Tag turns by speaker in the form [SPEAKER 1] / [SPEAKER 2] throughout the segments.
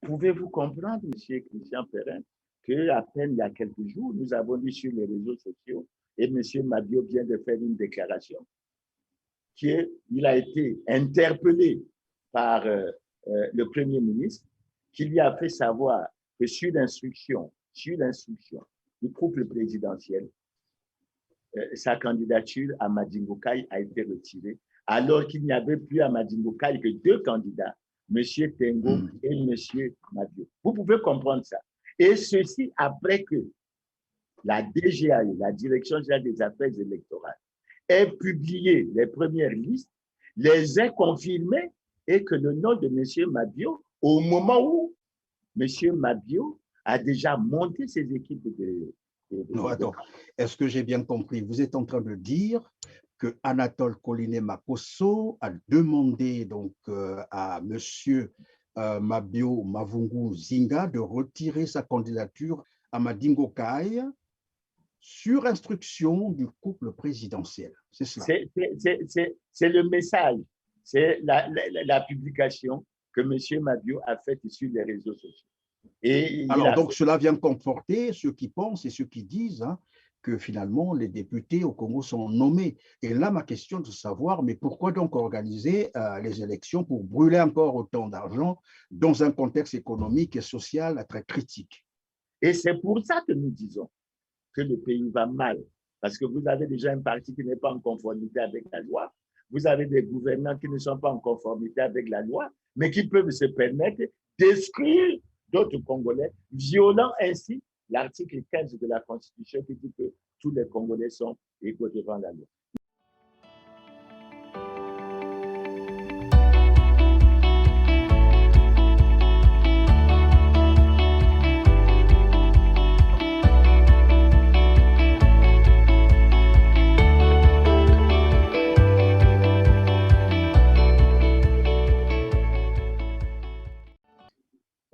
[SPEAKER 1] Pouvez-vous comprendre, M. Christian Perrin, qu'à peine il y a quelques jours, nous avons lu sur les réseaux sociaux et M. Mabio vient de faire une déclaration qu'il a été interpellé par le Premier ministre qui lui a fait savoir que sur l'instruction du couple présidentiel, sa candidature à Madingo Kai a été retirée, alors qu'il n'y avait plus à Madingo Kai que deux candidats, M. Tengo et M. Mabio. Vous pouvez comprendre ça. Et ceci après que la DGAE, la Direction générale des affaires électorales, ait publié les premières listes, les ait confirmées et que le nom de M. Mabio, au moment où M. Mabio a déjà monté ses équipes
[SPEAKER 2] non, attends. Est-ce que j'ai bien compris? Vous êtes en train de dire que Anatole Colinet Makosso a demandé donc à M. Mabio Mavungu Zinga de retirer sa candidature à Madingo Kai sur instruction du couple présidentiel. C'est cela.
[SPEAKER 1] C'est le message, c'est la publication que M. Mabio a faite sur les réseaux sociaux.
[SPEAKER 2] Et alors, donc, cela vient conforter ceux qui pensent et ceux qui disent que finalement, les députés au Congo sont nommés. Et là, ma question est de savoir, mais pourquoi donc organiser les élections pour brûler encore autant d'argent dans un contexte économique et social très critique?
[SPEAKER 1] Et c'est pour ça que nous disons que le pays va mal. Parce que vous avez déjà un parti qui n'est pas en conformité avec la loi. Vous avez des gouvernants qui ne sont pas en conformité avec la loi, mais qui peuvent se permettre d'exclure d'autres Congolais, violant ainsi l'article 15 de la Constitution qui dit que tous les Congolais sont égaux devant la loi.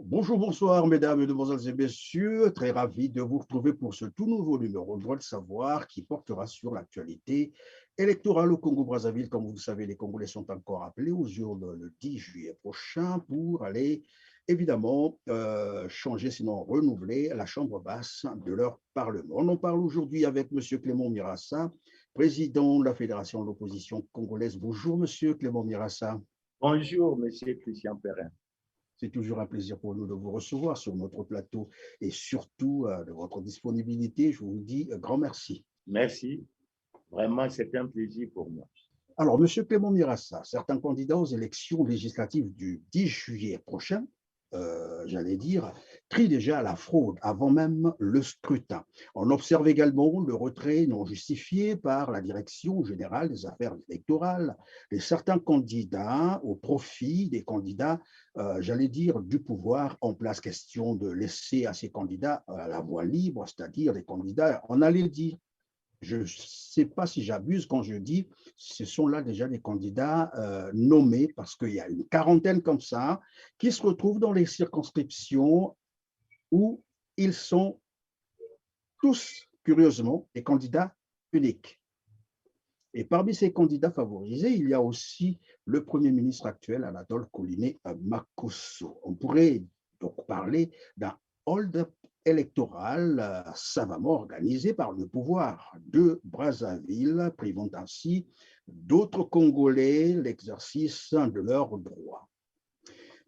[SPEAKER 2] Bonjour, bonsoir, mesdames, mesdemoiselles et messieurs. Très ravi de vous retrouver pour ce tout nouveau numéro de Droit de savoir qui portera sur l'actualité électorale au Congo-Brazzaville. Comme vous le savez, les Congolais sont encore appelés aux urnes le 10 juillet prochain pour aller évidemment changer, sinon renouveler la chambre basse de leur parlement. On en parle aujourd'hui avec M. Clément Mirassa, président de la Fédération de l'opposition congolaise. Bonjour, M. Clément Mirassa.
[SPEAKER 1] Bonjour, M. Christian Perrin.
[SPEAKER 2] C'est toujours un plaisir pour nous de vous recevoir sur notre plateau et surtout de votre disponibilité. Je vous dis un grand merci.
[SPEAKER 1] Merci. Vraiment, c'est un plaisir pour moi.
[SPEAKER 2] Alors, M. Clément Mirassa, certains candidats aux élections législatives du 10 juillet prochain, j'allais dire, crient déjà à la fraude avant même le scrutin. On observe également le retrait non justifié par la Direction générale des affaires électorales de certains candidats au profit des candidats, j'allais dire, du pouvoir en place. Question de laisser à ces candidats la voie libre, c'est-à-dire les candidats, on allait dire, je ne sais pas si j'abuse quand je dis ce sont là déjà des candidats nommés parce qu'il y a une quarantaine comme ça qui se retrouvent dans les circonscriptions où ils sont tous, curieusement, des candidats uniques. Et parmi ces candidats favorisés, il y a aussi le Premier ministre actuel, Anatole Colinet Makosso. On pourrait donc parler d'un hold-up électoral savamment organisé par le pouvoir de Brazzaville, privant ainsi d'autres Congolais l'exercice de leurs droits.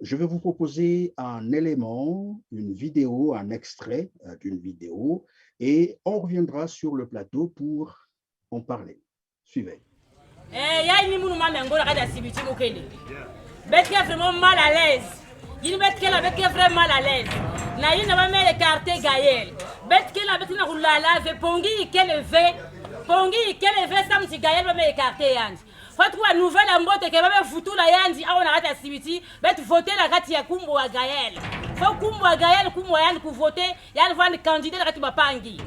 [SPEAKER 2] Je vais vous proposer un élément, une vidéo, un extrait d'une vidéo, et on reviendra sur le plateau pour en parler. Suivez.
[SPEAKER 3] Il y a une vraiment mal à l'aise. Il met qu'elle avec vraiment mal à l'aise. Naï n'a pas mis écarté Gaël. Bête qu'elle avait une roulala, ve pongi qu'elle veut, ça me dit Gaël va m'écarter Yann. Faut trouver une nouvelle ambote qui va me foutre la Yann, on a raté Sibiti, bête voter la gâte ya Kumbo à Gaël. Faut Kumbo à Gaël, Kumbo à Yann pour voter, Yann va le candidat la gâte Pangi.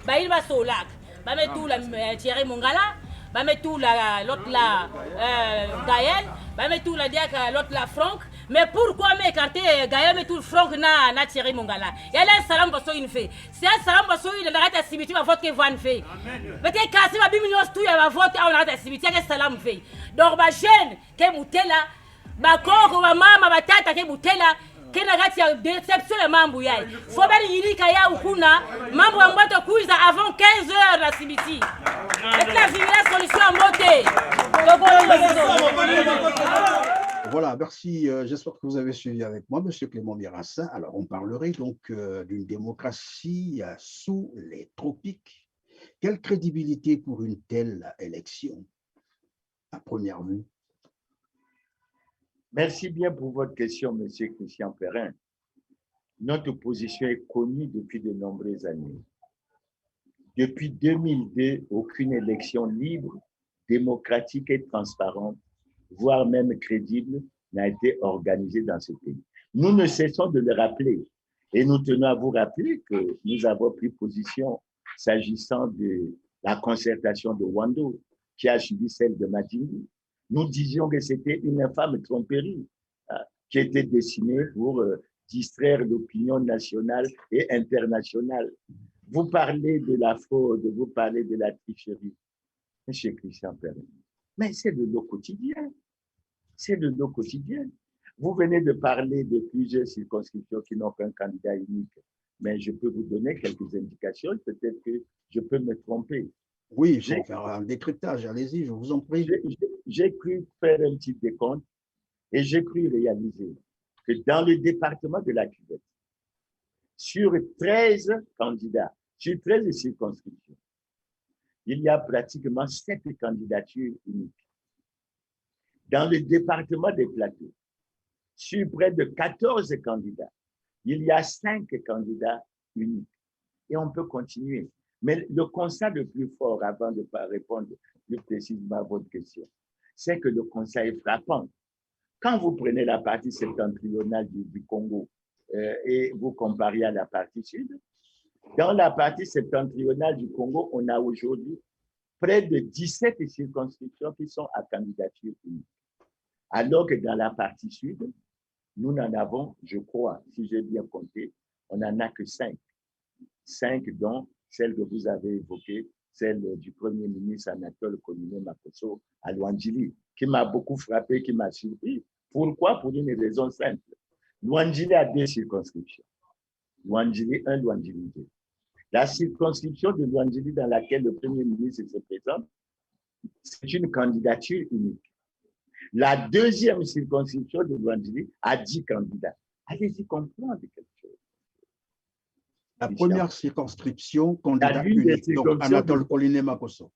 [SPEAKER 3] Bah il va sur lac. Bah met tout la Thierry Mongala, bah met tout l'autre la Gaël, bah met tout la diak l'autre la Franck. Mais pourquoi m'écarter Gaël mais tout le front na Thierry Mongala? Il y a un salam basso une fait. C'est un salam basso il a raté Sibiti va voter Van fait. Peut-être casser ma biminios tout il va voter on a raté Sibiti il y a un salam fait. Donc ma chaîne que moutela, ma koko ma maman ma tata que moutela, kena gati ya déception ya mambo yayi fobali yilika ya ukuna mambo ambayo kuiza avant 15 heures la cimiti et la villa solution moté.
[SPEAKER 2] Voilà, merci. J'espère que vous avez suivi avec moi, Monsieur Clément Mirassin. Alors, on parlerait donc d'une démocratie sous les tropiques. Quelle crédibilité pour une telle élection, à première vue?
[SPEAKER 1] Merci bien pour votre question, Monsieur Christian Perrin. Notre position est connue depuis de nombreuses années. Depuis 2002, aucune élection libre, démocratique et transparente, voire même crédible, n'a été organisée dans ce pays. Nous ne cessons de le rappeler et nous tenons à vous rappeler que nous avons pris position s'agissant de la concertation de Wando qui a suivi celle de Madingi. Nous disions que c'était une infâme tromperie qui était destinée pour distraire l'opinion nationale et internationale. Vous parlez de la fraude, vous parlez de la tricherie. Monsieur Christian Perrin, mais c'est de l'eau quotidien. C'est de l'eau quotidien. Vous venez de parler de plusieurs circonscriptions qui n'ont qu'un candidat unique, mais je peux vous donner quelques indications, peut-être que je peux me tromper.
[SPEAKER 2] Oui, il faut faire un décryptage, allez-y, je vous en prie.
[SPEAKER 1] J'ai cru faire un petit décompte et j'ai cru réaliser que dans le département de la Cuvette, sur 13 candidats, sur 13 circonscriptions, il y a pratiquement 7 candidatures uniques. Dans le département des Plateaux, sur près de 14 candidats, il y a 5 candidats uniques. Et on peut continuer. Mais le constat le plus fort, avant de répondre plus précisément à votre question, c'est que le constat est frappant. Quand vous prenez la partie septentrionale du Congo et vous comparez à la partie sud, dans la partie septentrionale du Congo, on a aujourd'hui près de 17 circonscriptions qui sont à candidature unique. Alors que dans la partie sud, nous n'en avons, je crois, si j'ai bien compté, on n'en a que 5. 5 dont celle que vous avez évoquée, celle du Premier ministre Anatole Koniné Makosso à Luandjili, qui m'a beaucoup frappé, qui m'a surpris. Pourquoi? Pour une raison simple. Luandjili a 2 circonscriptions. Luandjili 1, Luandjili 2. La circonscription de Luandjili dans laquelle le Premier ministre se présente, c'est une candidature unique. La deuxième circonscription de Luandjili a 10 candidats. Allez-y comprendre quelque chose.
[SPEAKER 2] La première circonscription, candidat unique, donc Anatole Koniné Makosso.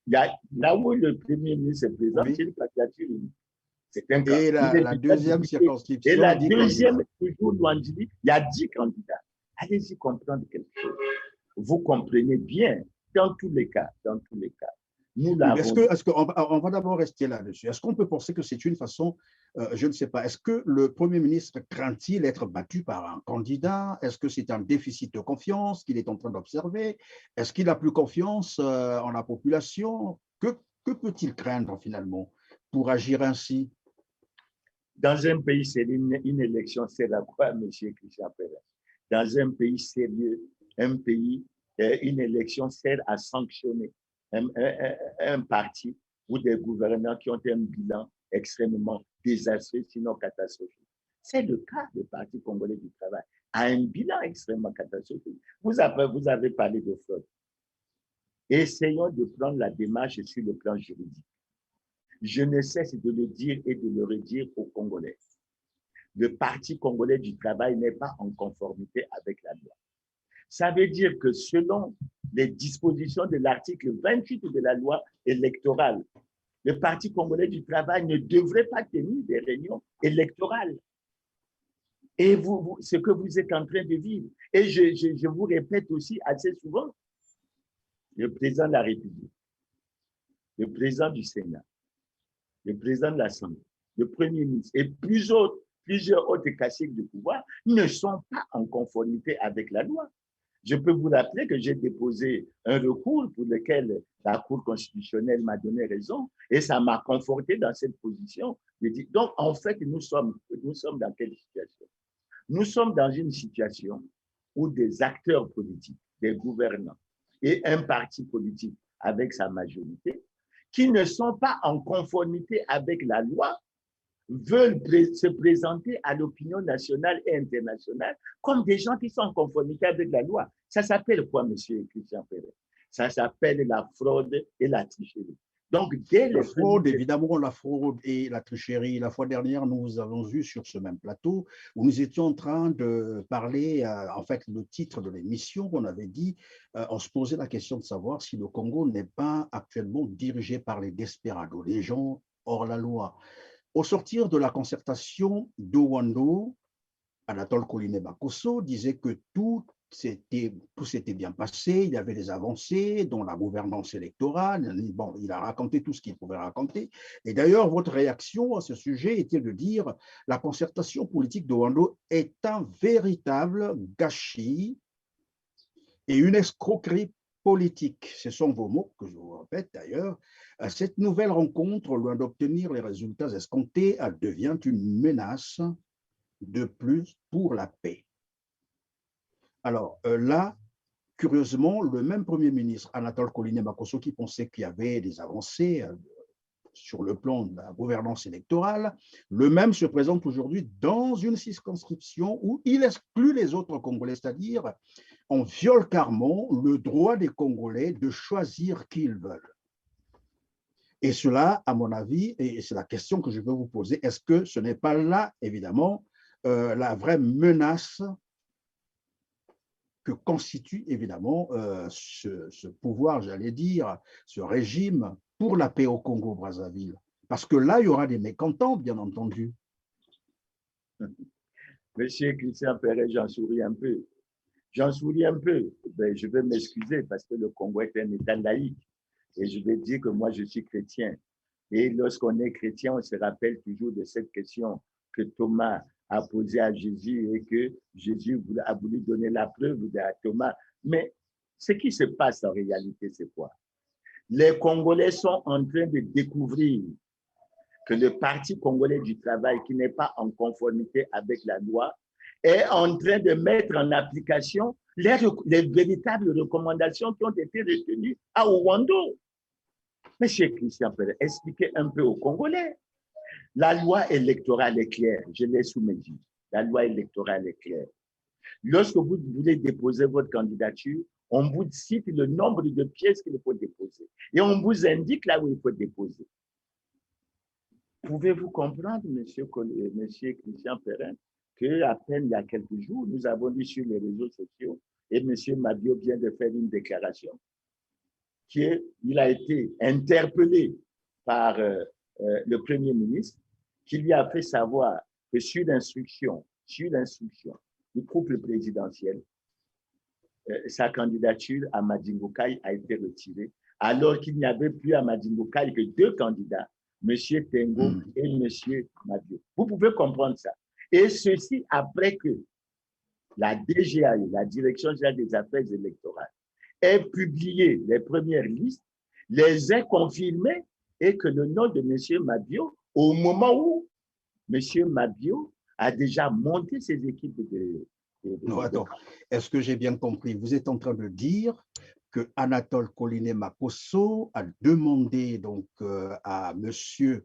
[SPEAKER 1] Là où le Premier ministre se présente, c'est une candidature unique.
[SPEAKER 2] Et la deuxième circonscription.
[SPEAKER 1] Et la deuxième, toujours Luandjili, il y a 10 candidats. Allez-y comprendre quelque chose. Vous comprenez bien, dans tous les cas, nous l'avons.
[SPEAKER 2] Est-ce qu'on va d'abord rester là-dessus? Est-ce qu'on peut penser que c'est une façon, je ne sais pas, est-ce que le Premier ministre craint-il être battu par un candidat? Est-ce que c'est un déficit de confiance qu'il est en train d'observer? Est-ce qu'il n'a plus confiance en la population? Que peut-il craindre finalement pour agir ainsi?
[SPEAKER 1] Dans un pays, c'est une élection, c'est la quoi, M. Christian Perrin? Dans un pays sérieux, une élection sert à sanctionner un parti ou des gouvernants qui ont un bilan extrêmement désastreux, sinon catastrophique. C'est le cas du Parti congolais du travail, a un bilan extrêmement catastrophique. Vous avez parlé de fraude. Essayons de prendre la démarche sur le plan juridique. Je ne cesse de le dire et de le redire aux Congolais. Le Parti congolais du travail n'est pas en conformité avec la loi. Ça veut dire que selon les dispositions de l'article 28 de la loi électorale, le Parti congolais du travail ne devrait pas tenir des réunions électorales. Et ce que vous êtes en train de vivre. Et je vous répète aussi assez souvent, le président de la République, le président du Sénat, le président de l'Assemblée, le Premier ministre et plusieurs autres caciques du pouvoir ne sont pas en conformité avec la loi. Je peux vous rappeler que j'ai déposé un recours pour lequel la Cour constitutionnelle m'a donné raison et ça m'a conforté dans cette position. Donc, en fait, nous sommes dans quelle situation? Nous sommes dans une situation où des acteurs politiques, des gouvernants et un parti politique avec sa majorité qui ne sont pas en conformité avec la loi veulent se présenter à l'opinion nationale et internationale comme des gens qui sont en conformité avec la loi. Ça s'appelle quoi, monsieur Christian Perret? Ça s'appelle la fraude et la tricherie. Donc, dès
[SPEAKER 2] la fraude, évidemment, la fraude et la tricherie. La fois dernière, nous avons eu sur ce même plateau où nous étions en train de parler, en fait, le titre de l'émission, on avait dit, on se posait la question de savoir si le Congo n'est pas actuellement dirigé par les desperados, les gens hors la loi. Au sortir de la concertation d'Owando, Anatole Koliné-Bakosso disait que tout s'était bien passé, il y avait des avancées, dont la gouvernance électorale. Bon, il a raconté tout ce qu'il pouvait raconter. Et d'ailleurs, votre réaction à ce sujet était de dire la concertation politique de Wando est un véritable gâchis et une escroquerie politique. Ce sont vos mots que je vous répète d'ailleurs. Cette nouvelle rencontre, loin d'obtenir les résultats escomptés, devient une menace de plus pour la paix. Alors là, curieusement, le même Premier ministre, Anatole Koliné-Bakosso, qui pensait qu'il y avait des avancées sur le plan de la gouvernance électorale, le même se présente aujourd'hui dans une circonscription où il exclut les autres Congolais, c'est-à-dire on viole carrément le droit des Congolais de choisir qui ils veulent. Et cela, à mon avis, et c'est la question que je veux vous poser, est-ce que ce n'est pas là, évidemment, la vraie menace que constitue évidemment ce pouvoir, j'allais dire, ce régime pour la paix au Congo-Brazzaville? Parce que là, il y aura des mécontents, bien entendu.
[SPEAKER 1] Monsieur Christian Perret, j'en souris un peu. J'en souris un peu. Ben, je vais m'excuser parce que le Congo est un État laïque. Et je vais dire que moi, je suis chrétien. Et lorsqu'on est chrétien, on se rappelle toujours de cette question que Thomas a posée à Jésus et que Jésus a voulu donner la preuve à Thomas. Mais ce qui se passe en réalité, c'est quoi? Les Congolais sont en train de découvrir que le Parti congolais du travail, qui n'est pas en conformité avec la loi, est en train de mettre en application les véritables recommandations qui ont été retenues à Ouando. Monsieur Christian Perret, expliquez un peu aux Congolais. La loi électorale est claire, je l'ai sous mes yeux. La loi électorale est claire. Lorsque vous voulez déposer votre candidature, on vous cite le nombre de pièces qu'il faut déposer et on vous indique là où il faut déposer. Pouvez-vous comprendre, monsieur Christian Perret, qu'à peine il y a quelques jours, nous avons lu sur les réseaux sociaux et monsieur Mabio vient de faire une déclaration qu'il a été interpellé par le Premier ministre qui lui a fait savoir que sur l'instruction du couple présidentiel, sa candidature à Madingo Kai a été retirée, alors qu'il n'y avait plus à Madingo Kai que deux candidats, M. Tengo et M. Mabio. Vous pouvez comprendre ça. Et ceci après que la DGAE, la Direction générale des affaires électorales, ait publié les premières listes, les ait confirmées et que le nom de M. Mabio, au moment où M. Mabio a déjà monté ses équipes
[SPEAKER 2] Non, attends, est-ce que j'ai bien compris? Vous êtes en train de dire que Anatole Koliné-Bakosso a demandé donc à M.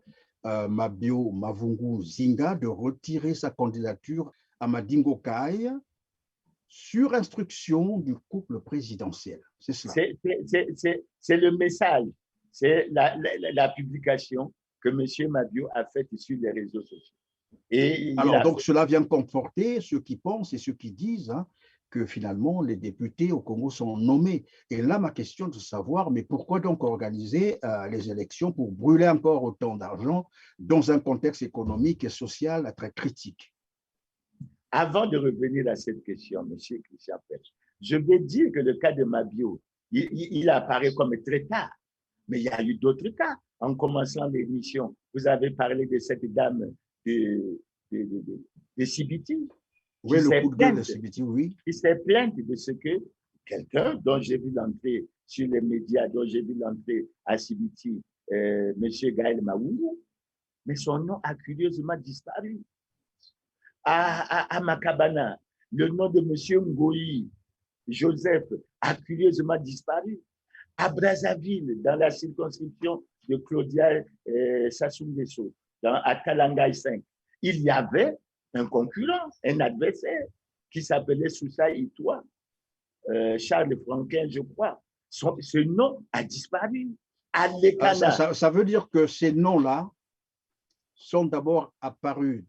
[SPEAKER 2] Mabio Mavungu Zinga de retirer sa candidature à Madingo Kai sur instruction du couple présidentiel. C'est cela.
[SPEAKER 1] C'est le message, c'est la publication que M. Mabio a faite sur les réseaux sociaux. Et
[SPEAKER 2] alors, donc, cela vient conforter ceux qui pensent et ceux qui disent que finalement, les députés au Congo sont nommés. Et là, ma question est de savoir, mais pourquoi donc organiser les élections pour brûler encore autant d'argent dans un contexte économique et social très critique?
[SPEAKER 1] Avant de revenir à cette question, M. Christian Perret, je vais dire que le cas de Mabio, il apparaît comme très tard, mais il y a eu d'autres cas. En commençant l'émission, vous avez parlé de cette dame de Sibiti.
[SPEAKER 2] Oui, le coup de gueule de Sibiti, oui.
[SPEAKER 1] Qui s'est plainte de ce que quelqu'un dont j'ai vu l'entrée sur les médias, dont j'ai vu l'entrée à Sibiti, M. Gaël Maoulou, mais son nom a curieusement disparu. À Makabana, le nom de M. Ngoyi Joseph a curieusement disparu. À Brazzaville, dans la circonscription de Claudia Sassou Nguesso, à Kalangaï 5, il y avait un concurrent, un adversaire qui s'appelait Sousa Itoua, Charles Franquin, je crois. Ce nom a disparu.
[SPEAKER 2] Ça veut dire que ces noms-là sont d'abord apparus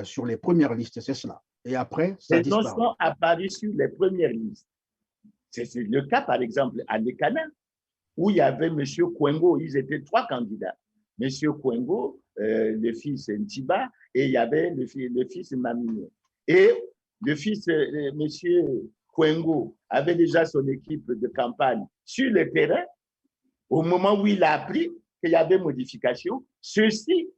[SPEAKER 2] sur les premières listes, c'est cela. Et après, ça a disparu.
[SPEAKER 1] Ces noms sont apparus sur les premières listes. C'est le cas, par exemple, à Lekana, où il y avait M. Kwengo. Ils étaient 3 candidats. M. Kwengo, le fils Ntiba, et il y avait le fils Mamino. Et le fils, M. Kwengo, avait déjà son équipe de campagne sur le terrain. Au moment où il a appris qu'il y avait modification, ceci,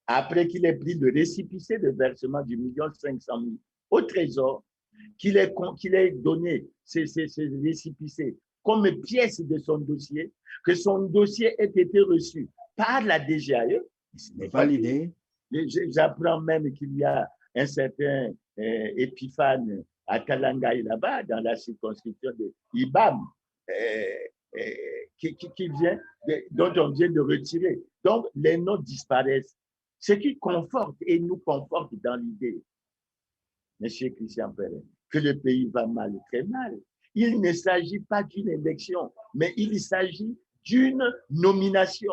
[SPEAKER 1] après qu'il ait pris le récépissé de versement du 1 500 000 au Trésor, qu'il ait donné ces récépissés comme pièce de son dossier, que son dossier ait été reçu par la DGAE.
[SPEAKER 2] Validé.
[SPEAKER 1] J'apprends même qu'il y a un certain Épiphane à Kalangaï là-bas, dans la circonscription de IBAM, qui vient, dont on vient de retirer. Donc, les noms disparaissent. Ce qui conforte et nous conforte dans l'idée, M. Christian Perrin, que le pays va mal, très mal. Il ne s'agit pas d'une élection, mais il s'agit d'une nomination.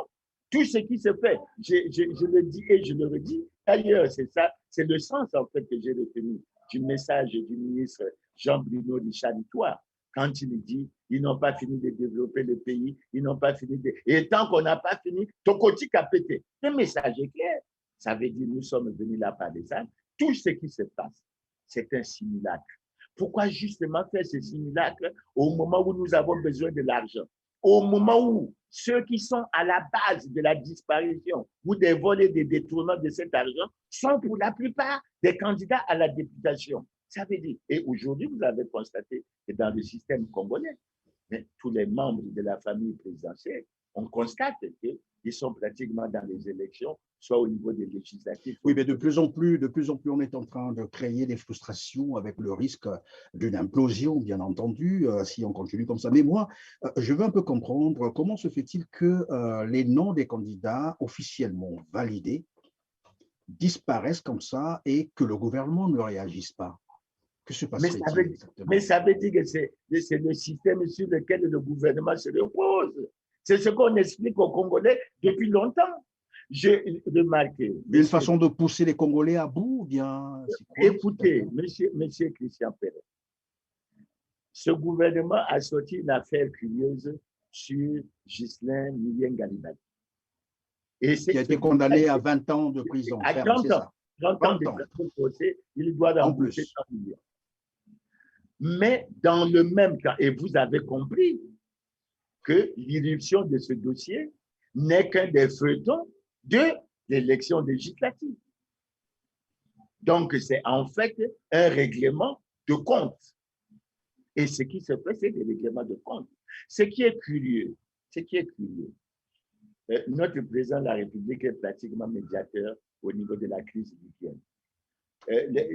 [SPEAKER 1] Tout ce qui se fait, je le dis et je le redis, d'ailleurs, c'est ça, c'est le sens en fait que j'ai retenu du message du ministre Jean-Bruno Richard-Itoua, quand il dit ils n'ont pas fini de développer le pays, ils n'ont pas fini de... Et tant qu'on n'a pas fini, ton côté a pété. Le message est clair. Ça veut dire nous sommes venus là par des âmes. Tout ce qui se passe, c'est un simulacre. Pourquoi justement faire ce simulacre au moment où nous avons besoin de l'argent? Au moment où ceux qui sont à la base de la disparition ou des vols et des détournements de cet argent sont pour la plupart des candidats à la députation. Ça veut dire, et aujourd'hui, vous avez constaté que dans le système congolais, tous les membres de la famille présidentielle, on constate qu'ils sont pratiquement dans les élections, soit au niveau des législatives.
[SPEAKER 2] Oui, mais de plus en plus, on est en train de créer des frustrations avec le risque d'une implosion, bien entendu, si on continue comme ça. Mais moi, je veux un peu comprendre comment se fait-il que les noms des candidats officiellement validés disparaissent comme ça et que le gouvernement ne réagisse pas? Que se passe-t-il exactement?
[SPEAKER 1] Mais ça veut dire que c'est le système sur lequel le gouvernement se repose. C'est ce qu'on explique aux Congolais depuis longtemps. J'ai remarqué.
[SPEAKER 2] Une façon de pousser les Congolais à bout, ou bien?
[SPEAKER 1] Écoutez, monsieur Christian Perrin, ce gouvernement a sorti une affaire curieuse sur Ghislain Milien-Galibali.
[SPEAKER 2] Qui a été condamné à 20 ans de prison.
[SPEAKER 1] À 30 ans. 30 ans de procès, il doit rembourser 100 millions. Mais dans le même temps, et vous avez compris que l'irruption de ce dossier n'est qu'un des feuilletons de l'élection législative. Donc, c'est en fait un règlement de compte. Et ce qui se fait, c'est des règlements de compte. Ce qui est curieux, notre président de la République est pratiquement médiateur au niveau de la crise libyenne.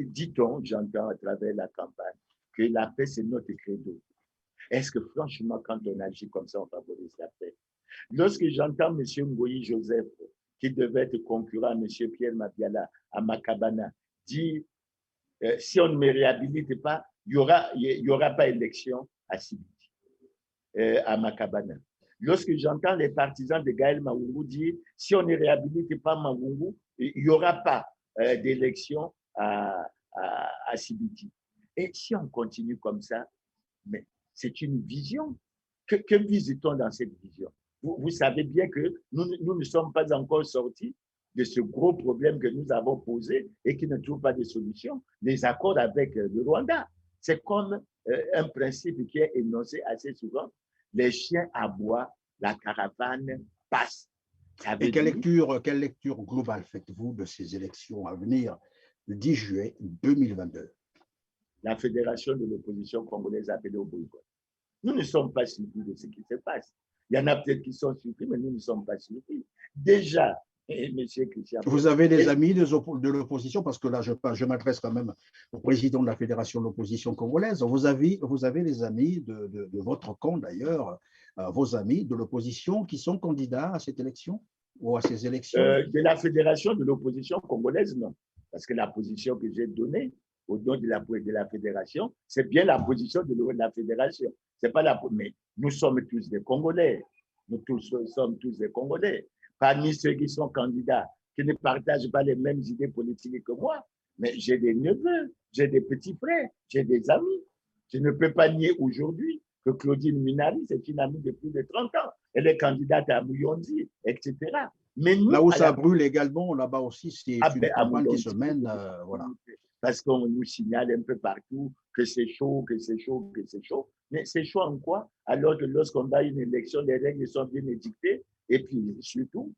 [SPEAKER 1] Dit-on, j'entends à travers la campagne, que la paix, c'est notre credo. Est-ce que franchement, quand on agit comme ça, on favorise la paix? Lorsque j'entends M. Ngoyi Joseph, qui devait être concurrent à M. Pierre Mabiala à Makabana, dire si on ne me réhabilite pas, il n'y aura pas élection à Sibiti, à Makabana. Lorsque j'entends les partisans de Gaël Maungu dire si on ne réhabilite pas Maungu, il n'y aura pas d'élection à Sibiti. Et si on continue comme ça, mais c'est une vision. Que vise-t-on dans cette vision? Vous savez bien que nous ne sommes pas encore sortis de ce gros problème que nous avons posé et qui ne trouve pas de solution. Les accords avec le Rwanda, c'est comme un principe qui est énoncé assez souvent. Les chiens aboient, la caravane passe.
[SPEAKER 2] Et quelle lecture globale faites-vous de ces élections à venir le 10 juillet 2022?
[SPEAKER 1] La fédération de l'opposition congolaise appelée au boycott. Nous ne sommes pas surpris de ce qui se passe. Il y en a peut-être qui sont surpris, mais nous ne sommes pas surpris. Déjà, M. Christian,
[SPEAKER 2] vous avez des amis de l'opposition, parce que là, je m'adresse quand même au président de la Fédération de l'opposition congolaise. Vous avez des amis de votre camp, d'ailleurs, vos amis de l'opposition qui sont candidats à cette élection? ou à ces élections?
[SPEAKER 1] De la fédération de l'opposition congolaise, non. Parce que la position que j'ai donnée au nom de la fédération, c'est bien la position de la fédération. C'est pas la, mais nous sommes tous des Congolais. Nous sommes tous des Congolais. Parmi ceux qui sont candidats, qui ne partagent pas les mêmes idées politiques que moi, mais j'ai des neveux, j'ai des petits frères, j'ai des amis. Je ne peux pas nier aujourd'hui que Claudine Minari, c'est une amie de plus de 30 ans. Elle est candidate à Bouyondi, etc. Mais nous,
[SPEAKER 2] là où ça brûle également, là-bas aussi, c'est une campagne qui se mène. Voilà.
[SPEAKER 1] Parce qu'on nous signale un peu partout que c'est chaud, que c'est chaud, que c'est chaud. Mais c'est chaud en quoi? Alors que lorsqu'on va à une élection, les règles sont bien édictées. Et puis, surtout,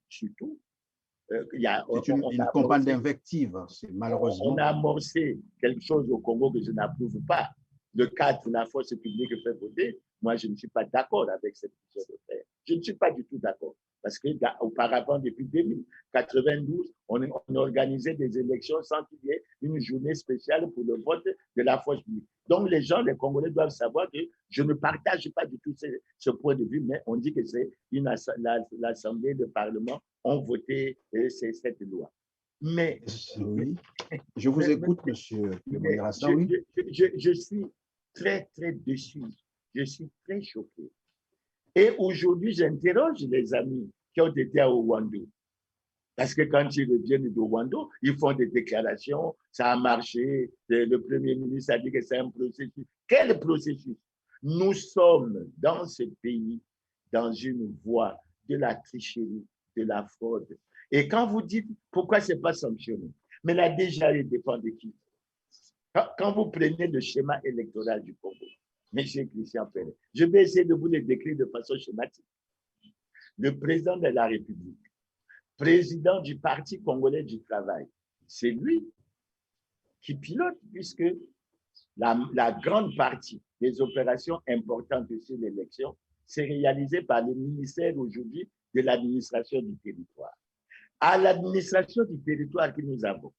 [SPEAKER 1] il y a
[SPEAKER 2] une campagne d'invective, c'est malheureusement.
[SPEAKER 1] On a amorcé quelque chose au Congo que je n'approuve pas. Le cadre de la force publique fait voter, moi, je ne suis pas d'accord avec cette vision de faire. Je ne suis pas du tout d'accord. Parce qu'auparavant, depuis 1992, on organisait des élections sans qu'il y ait une journée spéciale pour le vote de la force publique. Donc, les gens, les Congolais doivent savoir que je ne partage pas du tout ce point de vue, mais on dit que c'est l'Assemblée, le Parlement ont voté cette loi. Mais
[SPEAKER 2] oui. Je vous écoute, monsieur le modérateur. Oui.
[SPEAKER 1] Je suis très, très déçu. Je suis très choqué. Et aujourd'hui, j'interroge les amis qui ont été à Ouando. Parce que quand ils reviennent de Ouando, ils font des déclarations, ça a marché, le Premier ministre a dit que c'est un processus. Quel processus? Nous sommes dans ce pays, dans une voie de la tricherie, de la fraude. Et quand vous dites pourquoi ce n'est pas sanctionné, mais là déjà, il dépend de qui. Quand vous prenez le schéma électoral du Congo, M. Christian Ferré, je vais essayer de vous le décrire de façon schématique. Le président de la République, président du Parti congolais du travail, c'est lui qui pilote, puisque la grande partie des opérations importantes sur l'élection, c'est réalisé par le ministère aujourd'hui de l'administration du territoire. À l'administration du territoire que nous avons,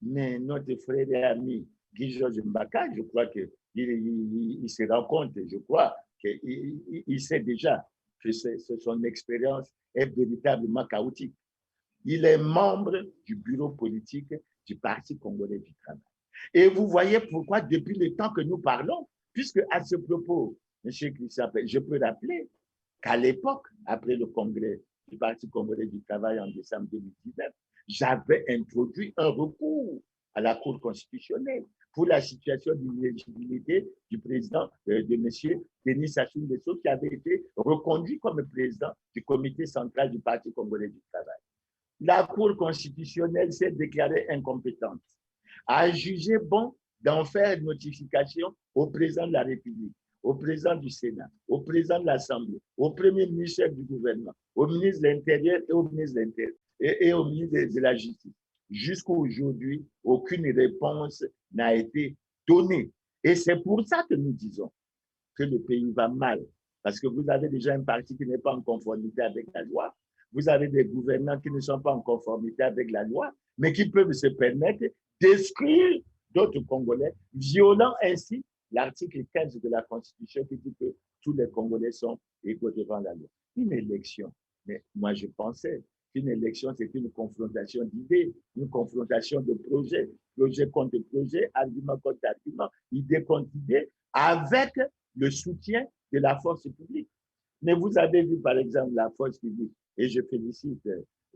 [SPEAKER 1] mais notre frère et ami Guy-Georges Mbaka, je crois qu'il se rend compte, je crois qu'il sait déjà que son expérience est véritablement chaotique. Il est membre du bureau politique du Parti congolais du travail. Et vous voyez pourquoi, depuis le temps que nous parlons, puisque à ce propos, M. Christian, je peux rappeler qu'à l'époque, après le congrès du Parti congolais du travail en décembre 2019, j'avais introduit un recours à la Cour constitutionnelle pour la situation d'inéligibilité du président de M. Denis Sassou Nguesso, qui avait été reconduit comme président du comité central du Parti congolais du travail. La Cour constitutionnelle s'est déclarée incompétente, a jugé bon d'en faire notification au président de la République, au président du Sénat, au président de l'Assemblée, au premier ministre du gouvernement, au ministre de l'Intérieur et au ministre de la Justice. Jusqu'à aujourd'hui, aucune réponse n'a été donnée. Et c'est pour ça que nous disons que le pays va mal. Parce que vous avez déjà un parti qui n'est pas en conformité avec la loi. Vous avez des gouvernants qui ne sont pas en conformité avec la loi, mais qui peuvent se permettre d'exclure d'autres Congolais, violant ainsi l'article 15 de la Constitution qui dit que tous les Congolais sont égaux devant la loi. Une élection, mais moi je pensais qu'une élection, c'est une confrontation d'idées, une confrontation de projets, projet contre projet, argument contre argument, idée contre idée, avec le soutien de la force publique. Mais vous avez vu par exemple la force publique, et je félicite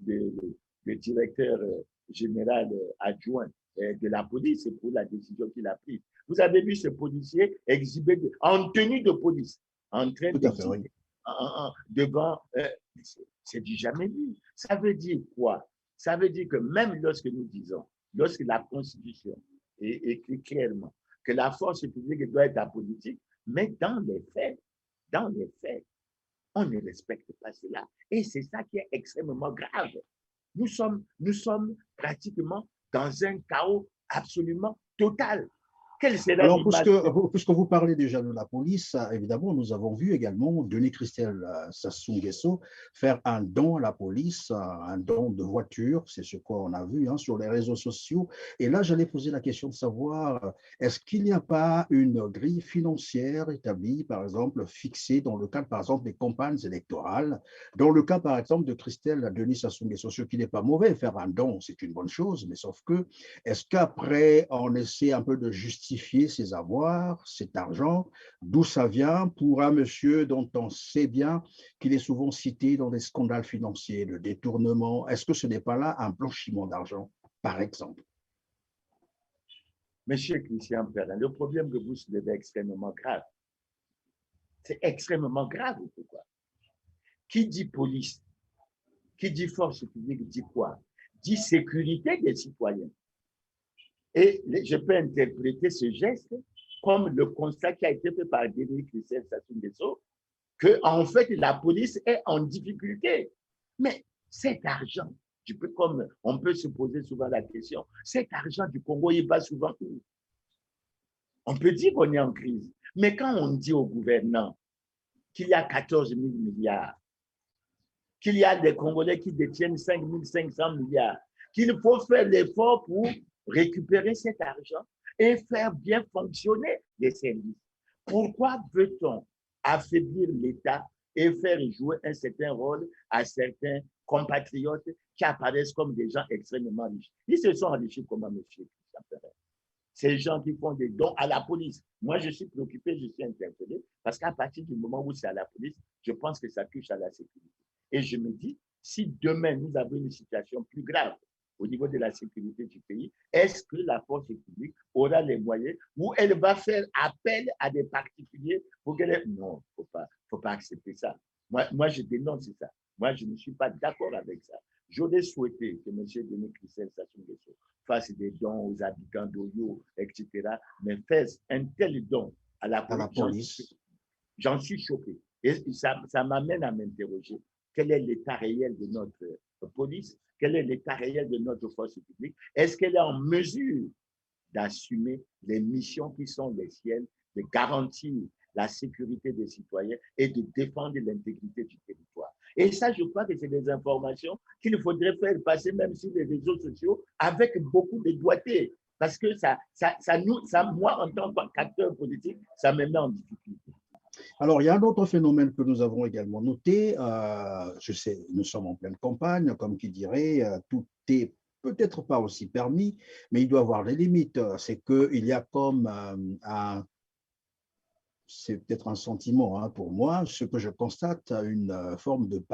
[SPEAKER 1] le directeur général adjoint de la police pour la décision qu'il a prise. Vous avez vu ce policier exhibé en tenue de police, en train de devant, c'est du jamais vu. Ça veut dire quoi? Ça veut dire que même lorsque nous disons, lorsque la Constitution écrit clairement que la force publique doit être apolitique, mais dans les faits, on ne respecte pas cela. Et c'est ça qui est extrêmement grave. Nous sommes pratiquement dans un chaos absolument total. Quelle sera
[SPEAKER 2] Alors,
[SPEAKER 1] l'image?
[SPEAKER 2] puisque vous parlez déjà de la police, évidemment, nous avons vu également Denis Christelle Sassou Nguesso faire un don à la police, un don de voiture, c'est ce qu'on a vu sur les réseaux sociaux. Et là, j'allais poser la question de savoir, est-ce qu'il n'y a pas une grille financière établie, par exemple, fixée dans le cadre, par exemple, des campagnes électorales, dans le cas, par exemple, de Christelle Denis Sassou Nguesso, ce qui n'est pas mauvais, faire un don, c'est une bonne chose, mais sauf que, est-ce qu'après, on essaie un peu de justifier ses avoirs, cet argent, d'où ça vient pour un monsieur dont on sait bien qu'il est souvent cité dans des scandales financiers, de détournement? Est-ce que ce n'est pas là un blanchiment d'argent, par exemple?
[SPEAKER 1] Monsieur Christian Perrin, le problème que vous soulevez est extrêmement grave. C'est extrêmement grave. Pourquoi? Qui dit police, qui dit force publique, dit quoi? Dit sécurité des citoyens. Et je peux interpréter ce geste comme le constat qui a été fait par Denis Christelle Sassou Nguesso, qu'en fait, la police est en difficulté. Mais cet argent, comme on peut se poser souvent la question, cet argent du Congo, il va souvent où? On peut dire qu'on est en crise. Mais quand on dit aux gouvernants qu'il y a 14 000 milliards, qu'il y a des Congolais qui détiennent 5 500 milliards, qu'il faut faire l'effort pour récupérer cet argent et faire bien fonctionner les services. Pourquoi veut-on affaiblir l'État et faire jouer un certain rôle à certains compatriotes qui apparaissent comme des gens extrêmement riches? Ils se sont enrichis comment, monsieur Christian Perrin? Ces gens qui font des dons à la police. Moi, je suis préoccupé, je suis interpellé, parce qu'à partir du moment où c'est à la police, je pense que ça touche à la sécurité. Et je me dis, si demain nous avons une situation plus grave au niveau de la sécurité du pays, est-ce que la force publique aura les moyens ou elle va faire appel à des particuliers pour qu'elle... Non, il ne faut pas accepter ça. Moi, je dénonce ça. Moi, je ne suis pas d'accord avec ça. J'aurais souhaité que M. Denis Christelle Sassou Nguesso fasse des dons aux habitants d'Oyo, etc., mais fasse un tel don à la police. J'en suis choqué. Et ça m'amène à m'interroger. Quel est l'état réel de notre police? Quel est l'état réel de notre force publique? Est-ce qu'elle est en mesure d'assumer les missions qui sont les siennes, de garantir la sécurité des citoyens et de défendre l'intégrité du territoire? Et ça, je crois que c'est des informations qu'il faudrait faire passer même sur les réseaux sociaux avec beaucoup de doigté. Parce que moi, en tant qu'acteur politique, ça me met en difficulté.
[SPEAKER 2] Alors, il y a un autre phénomène que nous avons également noté. Je sais, nous sommes en pleine campagne, comme qui dirait, tout est peut-être pas aussi permis, mais il doit avoir des limites. C'est qu'il y a comme c'est peut-être un sentiment pour moi, ce que je constate, une forme de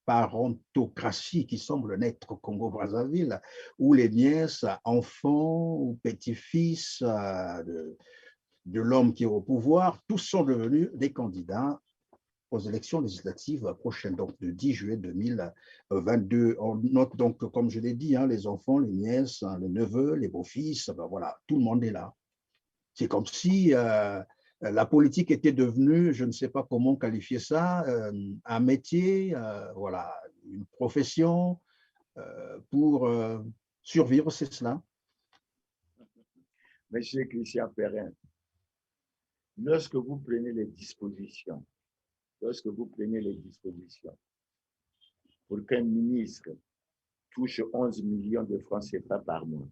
[SPEAKER 2] parentocratie qui semble naître au Congo-Brazzaville, où les nièces, enfants ou petits-fils de l'homme qui est au pouvoir, tous sont devenus des candidats aux élections législatives prochaines, donc le 10 juillet 2022. On note donc, comme je l'ai dit, les enfants, les nièces, les neveux, les beaux-fils, voilà, tout le monde est là. C'est comme si la politique était devenue, je ne sais pas comment qualifier ça, un métier, voilà, une profession pour survivre, c'est cela.
[SPEAKER 1] Monsieur Christian Perrin, lorsque vous prenez les dispositions pour qu'un ministre touche 11 millions de francs CFA par mois,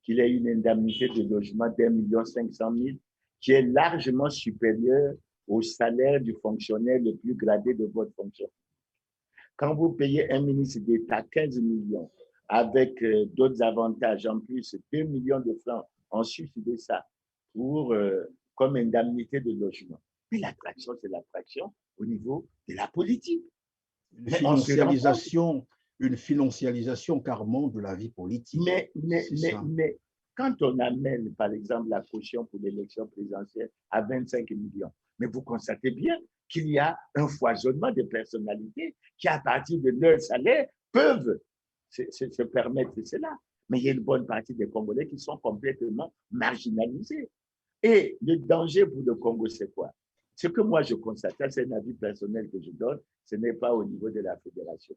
[SPEAKER 1] qu'il ait une indemnité de logement d'1,5 million qui est largement supérieure au salaire du fonctionnaire le plus gradé de votre fonction. Quand vous payez un ministre d'État 15 millions avec d'autres avantages, en plus 2 millions de francs en sus de ça, comme indemnité de logement. Mais l'attraction, c'est l'attraction au niveau de la politique.
[SPEAKER 2] Une financiarisation carrément de la vie politique.
[SPEAKER 1] Mais quand on amène, par exemple, la caution pour l'élection présidentielle à 25 millions, mais vous constatez bien qu'il y a un foisonnement de personnalités qui, à partir de leur salaire, peuvent se permettre cela. Mais il y a une bonne partie des Congolais qui sont complètement marginalisés. Et le danger pour le Congo, c'est quoi? Ce que moi je constate, c'est un avis personnel que je donne, ce n'est pas au niveau de la fédération.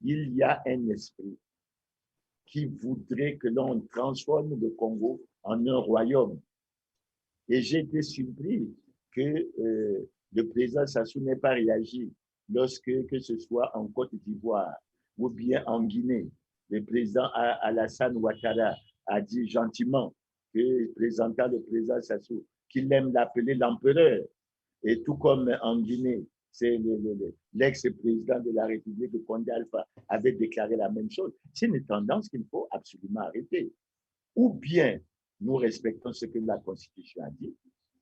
[SPEAKER 1] Il y a un esprit qui voudraient que l'on transforme le Congo en un royaume. Et j'ai été surpris que le président Sassou n'ait pas réagi lorsque, que ce soit en Côte d'Ivoire ou bien en Guinée, le président Alassane Ouattara a dit gentiment, présentant le président Sassou, qu'il aime l'appeler l'empereur. Et tout comme en Guinée, c'est l'ex-président de la République, Condé Alpha, avait déclaré la même chose. C'est une tendance qu'il faut absolument arrêter. Ou bien nous respectons ce que la Constitution a dit,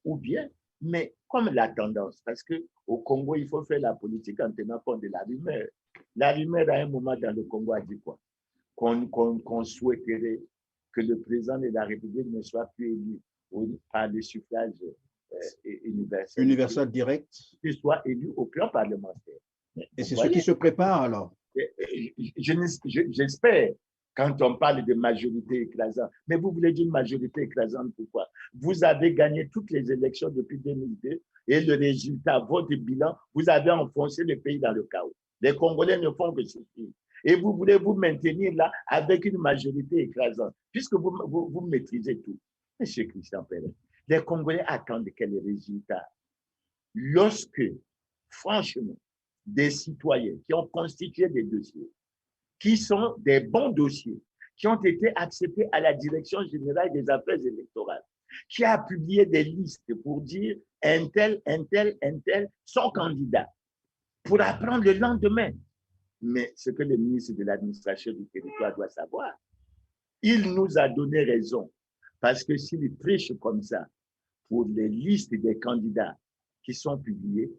[SPEAKER 1] ou bien, mais comme la tendance, parce qu'au Congo, il faut faire la politique en tenant compte de la rumeur. La rumeur, à un moment dans le Congo, a dit quoi? Qu'on souhaiterait que le président de la République ne soit plus élu par le suffrage
[SPEAKER 2] universel direct,
[SPEAKER 1] qu'il soit élu au plan parlementaire.
[SPEAKER 2] Et c'est ce qui se prépare alors?
[SPEAKER 1] J'espère, quand on parle de majorité écrasante. Mais vous voulez dire majorité écrasante, pourquoi? Vous avez gagné toutes les élections depuis 2002 et le résultat, votre bilan, vous avez enfoncé le pays dans le chaos. Les Congolais ne font que souffrir. Et vous voulez vous maintenir là avec une majorité écrasante, puisque vous maîtrisez tout. Monsieur Christian Perrin, les Congolais attendent quels résultats? Lorsque, franchement, des citoyens qui ont constitué des dossiers, qui sont des bons dossiers, qui ont été acceptés à la Direction générale des affaires électorales, qui a publié des listes pour dire un tel sont candidats, pour apprendre le lendemain. Mais ce que le ministre de l'administration du territoire doit savoir, il nous a donné raison, parce que s'il prêche comme ça pour les listes des candidats qui sont publiées,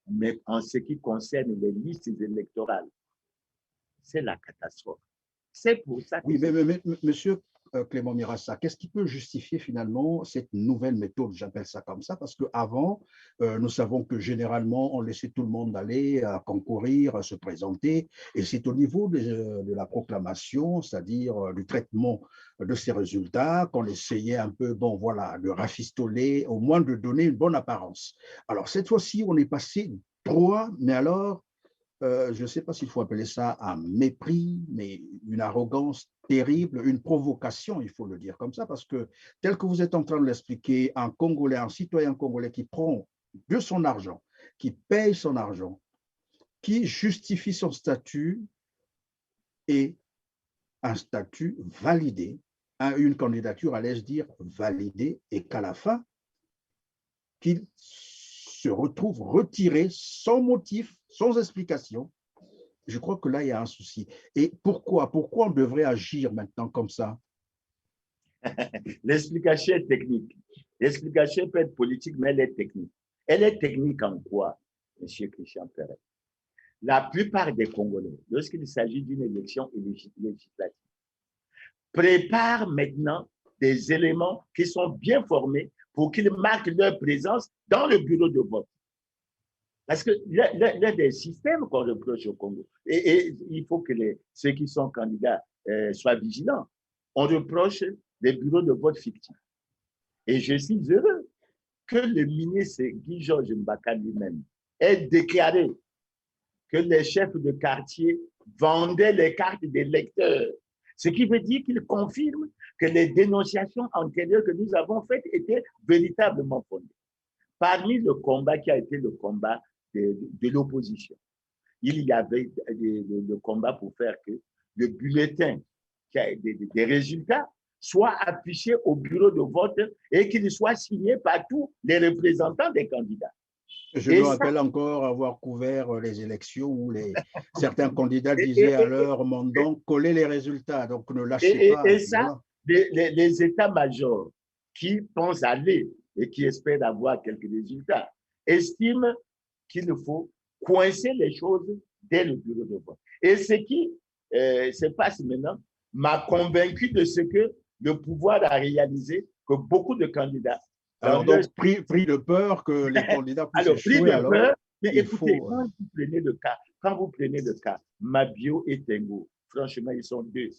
[SPEAKER 1] mais en ce qui concerne les listes électorales, c'est la catastrophe. C'est pour ça que…
[SPEAKER 2] Oui, mais monsieur Clément Mirassa, qu'est-ce qui peut justifier finalement cette nouvelle méthode, j'appelle ça comme ça, parce qu'avant, nous savons que généralement, on laissait tout le monde aller à concourir, à se présenter, et c'est au niveau de la proclamation, c'est-à-dire du traitement de ces résultats, qu'on essayait un peu, bon voilà, de rafistoler, au moins de donner une bonne apparence. Alors cette fois-ci, on est passé droit, mais alors, je ne sais pas s'il faut appeler ça un mépris, mais une arrogance terrible, une provocation, il faut le dire comme ça, parce que tel que vous êtes en train de l'expliquer, un Congolais, un citoyen congolais qui prend de son argent, qui paye son argent, qui justifie son statut et un statut validé, une candidature, allais-je dire, validée, et qu'à la fin, qu'il se retrouve retiré sans motif, sans explication. Je crois que là, il y a un souci. Et pourquoi on devrait agir maintenant comme ça?
[SPEAKER 1] L'explication est technique. L'explication peut être politique, mais elle est technique. Elle est technique en quoi, M. Christian Perrin? La plupart des Congolais, lorsqu'il s'agit d'une élection législative, préparent maintenant des éléments qui sont bien formés pour qu'ils marquent leur présence dans le bureau de vote. Parce qu'il y a des systèmes qu'on reproche au Congo. Et il faut que ceux qui sont candidats soient vigilants. On reproche des bureaux de vote fictifs. Et je suis heureux que le ministre Guy-Georges Mbaka lui-même ait déclaré que les chefs de quartier vendaient les cartes des électeurs. Ce qui veut dire qu'il confirme que les dénonciations antérieures que nous avons faites étaient véritablement fondées. Parmi le combat qui a été le combat de l'opposition, il y avait le combat pour faire que le bulletin qui a des résultats soit affiché au bureau de vote et qu'il soit signé par tous les représentants des candidats.
[SPEAKER 2] Je me rappelle encore avoir couvert les élections où certains candidats disaient à leur mandant coller les résultats, donc ne lâchez pas.
[SPEAKER 1] Et ça, les états-majors qui pensent aller et qui espèrent avoir quelques résultats estiment qu'il faut coincer les choses dès le bureau de vote. Et ce qui se passe maintenant m'a convaincu de ce que le pouvoir a réalisé, que beaucoup de candidats…
[SPEAKER 2] Alors, donc, pris de peur que les candidats puissent échouer, alors,
[SPEAKER 1] mais écoutez, quand vous prenez le cas, Mabio et Tengo, franchement, ils sont deux.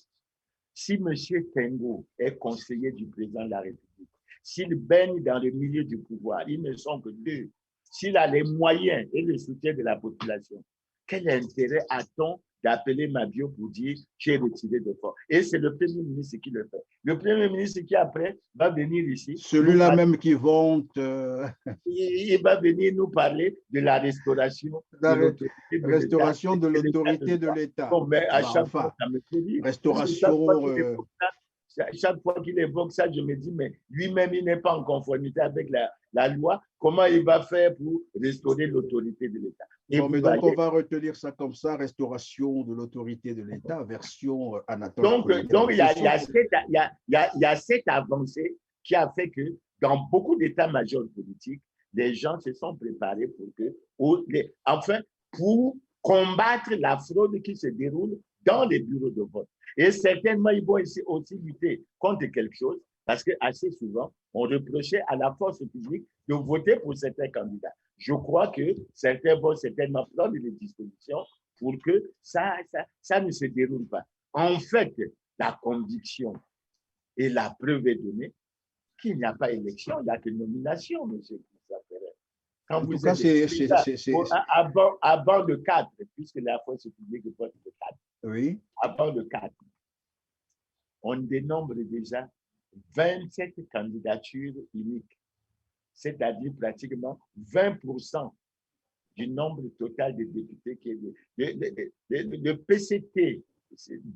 [SPEAKER 1] Si M. Tengo est conseiller du président de la République, s'il baigne dans le milieu du pouvoir, ils ne sont que deux. S'il a les moyens et le soutien de la population, quel intérêt a-t-on d'appeler Mabio pour dire tu es retiré de force. Et c'est le Premier ministre qui le fait. Le Premier ministre qui après va venir ici.
[SPEAKER 2] Celui-là même qui vante.
[SPEAKER 1] Il va venir nous parler de la restauration de l'autorité de l'État.
[SPEAKER 2] Restauration de l'autorité de l'État.
[SPEAKER 1] Bon, mais à chaque
[SPEAKER 2] enfin,
[SPEAKER 1] fois, ça me fait rire.
[SPEAKER 2] Restauration.
[SPEAKER 1] Chaque fois qu'il évoque ça, je me dis, mais lui-même, il n'est pas en conformité avec la loi. Comment il va faire pour restaurer l'autorité de l'État?
[SPEAKER 2] Non, mais donc, on va retenir ça comme ça, restauration de l'autorité de l'État, version Anatole.
[SPEAKER 1] Donc il y a cette avancée qui a fait que dans beaucoup d'états-majors politiques, les gens se sont préparés pour combattre la fraude qui se déroule dans les bureaux de vote. Et certainement, ils vont aussi lutter contre quelque chose, parce que assez souvent, on reprochait à la force publique de voter pour certains candidats. Je crois que certains vont certainement prendre des dispositions pour que ça ne se déroule pas. En fait, la conviction et la preuve est donnée qu'il n'y a pas élection, il n'y a que nomination, M. Christophe.
[SPEAKER 2] En tout cas, c'est
[SPEAKER 1] avant le 4, puisque la force publique vote le 4.
[SPEAKER 2] Oui.
[SPEAKER 1] Avant le 4, on dénombre déjà 27 candidatures uniques, c'est-à-dire pratiquement 20% du nombre total de députés qui est de PCT,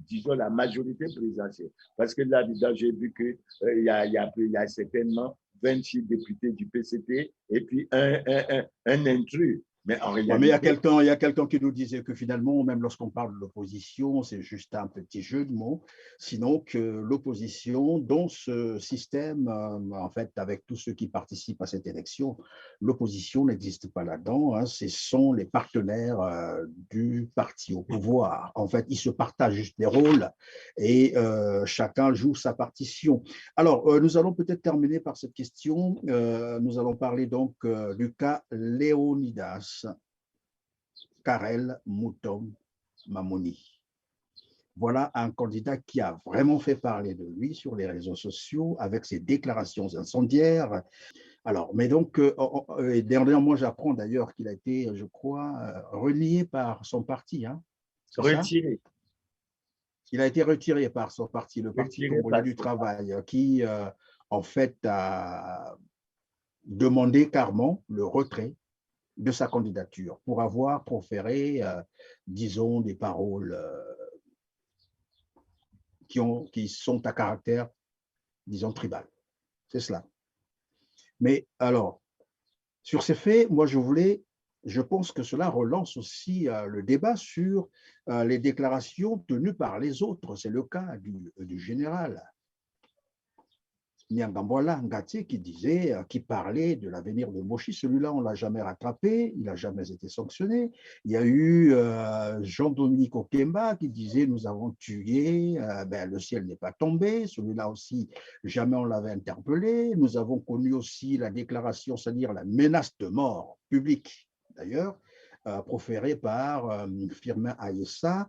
[SPEAKER 1] disons la majorité présidentielle. Parce que là-dedans, j'ai vu qu'il y a certainement 26 députés du PCT et puis un intrus. Mais en réalité,
[SPEAKER 2] mais il y a quelqu'un qui nous disait que finalement, même lorsqu'on parle de l'opposition, c'est juste un petit jeu de mots, sinon que l'opposition, dans ce système, en fait, avec tous ceux qui participent à cette élection, l'opposition n'existe pas là-dedans, hein, ce sont les partenaires du parti au pouvoir. En fait, ils se partagent juste les rôles et chacun joue sa partition. Alors, nous allons peut-être terminer par cette question. Nous allons parler donc du cas Léonidas Karel Moutom Mamoni. Voilà un candidat qui a vraiment fait parler de lui sur les réseaux sociaux avec ses déclarations incendiaires. Alors, mais donc, dernièrement, j'apprends d'ailleurs qu'il a été, je crois, renié par son parti. Hein,
[SPEAKER 1] retiré.
[SPEAKER 2] Il a été retiré par son parti, le Parti congolais du travail, qui, en fait, a demandé carrément le retrait de sa candidature pour avoir proféré, disons, des paroles qui sont à caractère, disons, tribal. C'est cela. Mais alors, sur ces faits, moi, je pense que cela relance aussi le débat sur les déclarations tenues par les autres. C'est le cas du général Nyangambola Ngati qui parlait de l'avenir de Moshi. Celui-là, on ne l'a jamais rattrapé, il n'a jamais été sanctionné. Il y a eu Jean-Dominique Okemba qui disait « nous avons tué, le ciel n'est pas tombé ». Celui-là aussi, jamais on l'avait interpellé. Nous avons connu aussi la déclaration, c'est-à-dire la menace de mort publique, d'ailleurs, proférée par Firmin Aïssa,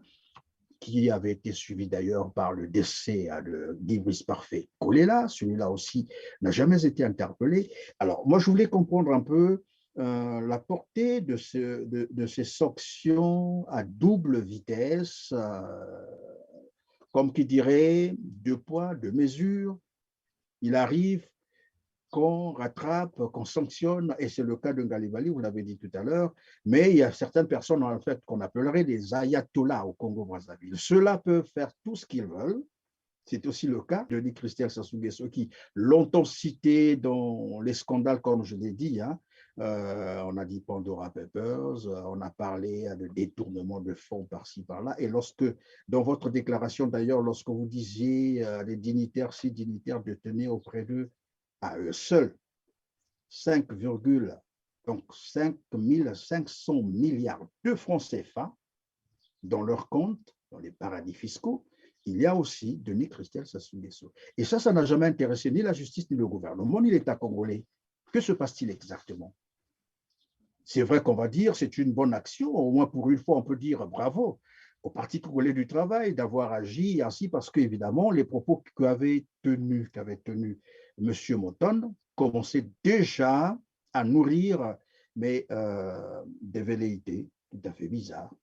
[SPEAKER 2] qui avait été suivi d'ailleurs par le décès de Guy-Brice Parfait Kolela. Celui-là aussi n'a jamais été interpellé. Alors, moi, je voulais comprendre un peu la portée de ces sanctions à double vitesse, comme qui dirait deux poids, deux mesures. Il arrive qu'on rattrape, qu'on sanctionne, et c'est le cas de Ngalibali, vous l'avez dit tout à l'heure, mais il y a certaines personnes en fait qu'on appellerait des ayatollahs au Congo-Brazzaville. Ceux-là peuvent faire tout ce qu'ils veulent. C'est aussi le cas de Denis Christel Sassou Nguesso qui, longtemps cité dans les scandales, comme je l'ai dit, hein, on a dit Pandora Papers, on a parlé de détournement de fonds par-ci, par-là, et lorsque, dans votre déclaration d'ailleurs, lorsque vous disiez les dignitaires, 6 dignitaires détenus auprès d'eux, à eux seuls, 5 500 milliards de francs CFA dans leurs comptes, dans les paradis fiscaux, il y a aussi Denis Christel Sassou Nguesso. Et ça n'a jamais intéressé ni la justice, ni le gouvernement, ni l'État congolais. Que se passe-t-il exactement? C'est vrai qu'on va dire c'est une bonne action, au moins pour une fois on peut dire bravo au Parti congolais du travail d'avoir agi ainsi, parce qu'évidemment les propos qu'avait tenu M. Moton commençaient déjà à nourrir des velléités tout à fait bizarres.